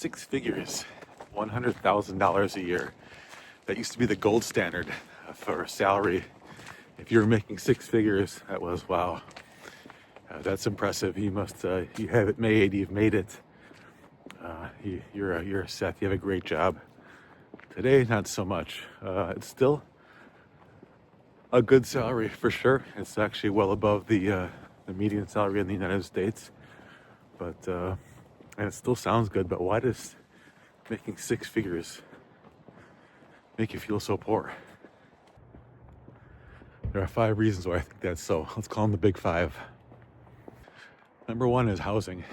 six figures, $100,000 a year. That used to be the gold standard for salary. If you were making six figures, that was wow. That's impressive. You must, you have it made. You've made it. You're set. You have a great job. Today, not so much. It's still a good salary for sure. It's actually well above the median salary in the United States. But and it still sounds good. But why does making six figures make you feel so poor? There are 5 reasons why I think that's so. Let's call them the big 5. Number 1 is housing.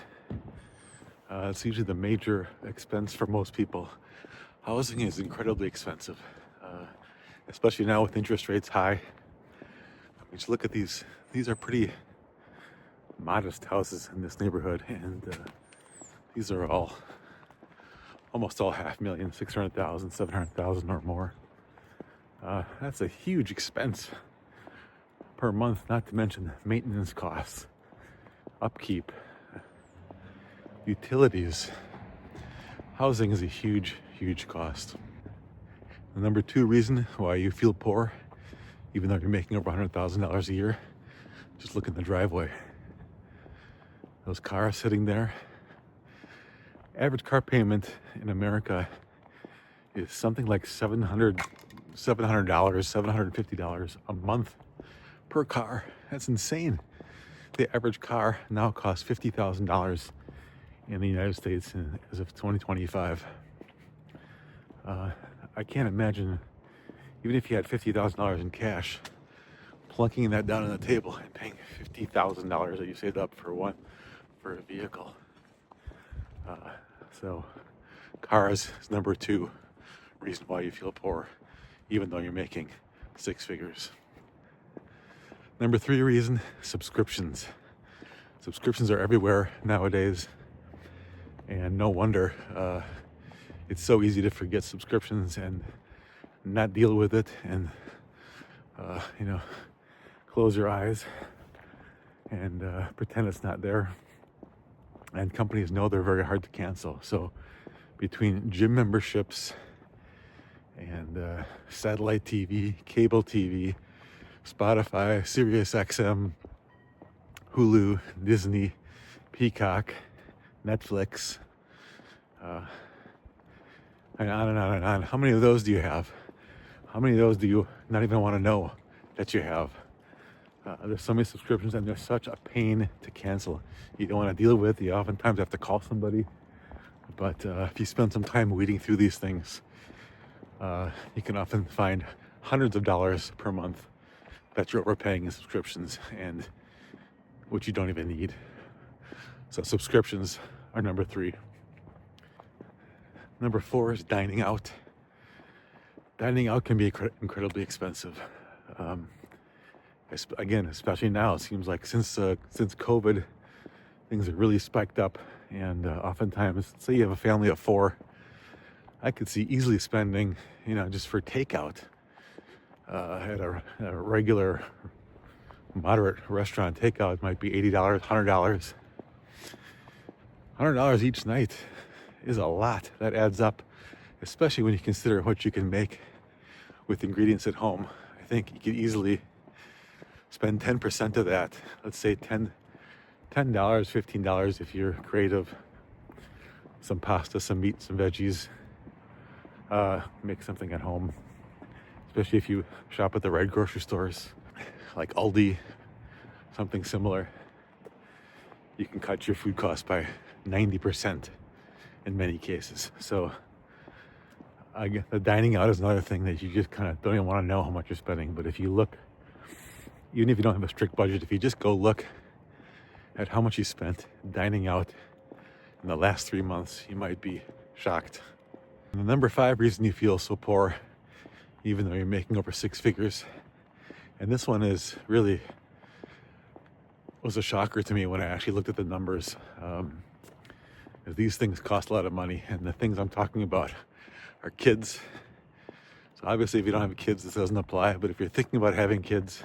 It's usually the major expense for most people. Housing is incredibly expensive, especially now with interest rates high. Just look at these. These are pretty modest houses in this neighborhood, and these are almost all $500,000, 600,000, 700,000 or more. That's a huge expense per month, not to mention maintenance costs, upkeep, utilities. Housing is a huge cost. The number 2 reason why you feel poor, even though you're making over $100,000 a year, just look at the driveway. Those cars sitting there. Average car payment in America is something like $750 a month per car. That's insane. The average car now costs $50,000 in the United States as of 2025. I can't imagine, even if you had $50,000 in cash, plunking that down on the table and paying $50,000 that you saved up for a vehicle. So cars is number 2 reason why you feel poor, even though you're making 6 figures. Number 3 reason, subscriptions. Subscriptions are everywhere nowadays, and no wonder. It's so easy to forget subscriptions and not deal with it, and close your eyes and pretend it's not there. And companies know they're very hard to cancel. So between gym memberships and satellite TV, cable TV, Spotify, SiriusXM, Hulu, Disney, Peacock, Netflix, and on and on and on. How many of those do you have? How many of those do you not even want to know that you have? There's so many subscriptions, and they're such a pain to cancel. You don't want to deal with. You oftentimes have to call somebody. But if you spend some time weeding through these things, you can often find hundreds of dollars per month that you're overpaying in subscriptions, and which you don't even need. So subscriptions are number 3. Number 4 is dining out. Dining out can be incredibly expensive. Again, especially now, it seems like since COVID, things have really spiked up, and oftentimes, say you have a family of 4, I could see easily spending, just for takeout at a regular, moderate restaurant. Takeout might be $80, $100. $100 each night is a lot. That adds up, especially when you consider what you can make with ingredients at home. I think you could easily spend 10% of that. Let's say $10, $15 if you're creative. Some pasta, some meat, some veggies. Make something at home. Especially if you shop at the right grocery stores, like Aldi, something similar. You can cut your food costs by 90% in many cases. So the dining out is another thing that you just kind of don't even want to know how much you're spending. But if you look, even if you don't have a strict budget, if you just go look at how much you spent dining out in the last 3 months, you might be shocked. And the number 5 reason you feel so poor, even though you're making over 6 figures, and this one is really was a shocker to me when I actually looked at the numbers. These things cost a lot of money, and the things I'm talking about are kids. So obviously, if you don't have kids, this doesn't apply. But if you're thinking about having kids,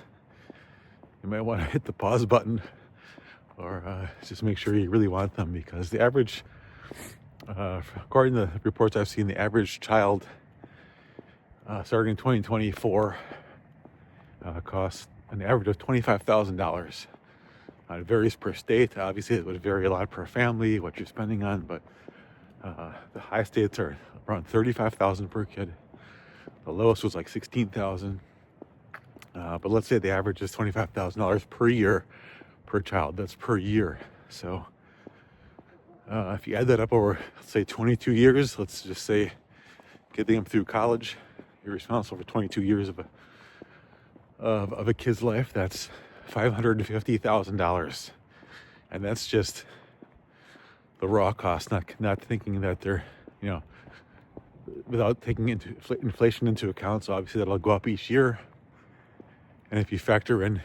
you might want to hit the pause button, or just make sure you really want them, because the average According to the reports I've seen, the average child starting in 2024 costs an average of $25,000. It varies per state. Obviously, it would vary a lot per family, what you're spending on, but the high states are around $35,000 per kid. The lowest was like $16,000. But let's say the average is $25,000 per year per child. That's per year. So if you add that up over, let's say 22 years, let's just say getting them through college, you're responsible for 22 years of a kid's life. That's $550,000, and that's just the raw cost. Not thinking that they're, without taking into inflation into account. So obviously that'll go up each year. And if you factor in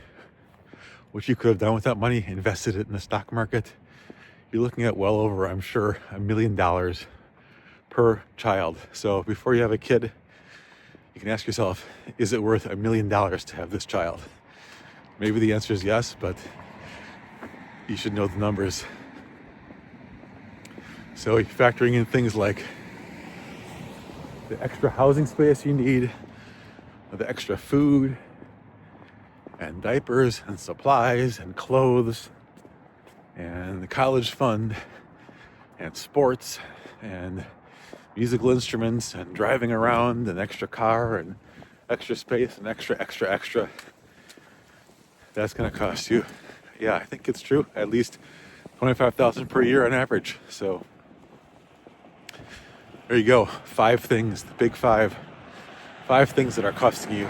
what you could have done with that money, invested it in the stock market, you're looking at well over, I'm sure, $1 million per child. So before you have a kid, you can ask yourself, is it worth $1 million to have this child? Maybe the answer is yes, but you should know the numbers. So you're factoring in things like the extra housing space you need, the extra food, and diapers, and supplies, and clothes, and the college fund, and sports, and musical instruments, and driving around, an extra car, and extra space, and extra. That's going to cost you, yeah, I think it's true, at least $25,000 per year on average. So there you go. 5 things, the big 5 things that are costing you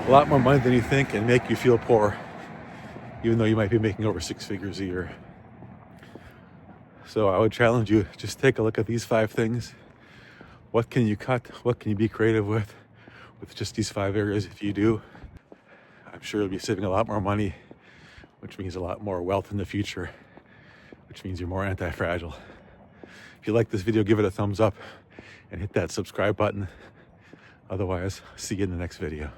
a lot more money than you think and make you feel poor, even though you might be making over 6 figures a year. So I would challenge you, just take a look at these 5 things. What can you cut? What can you be creative with just these 5 areas? If you do, I'm sure you'll be saving a lot more money, which means a lot more wealth in the future, which means you're more anti-fragile. If you like this video, give it a thumbs up and hit that subscribe button. Otherwise, see you in the next video.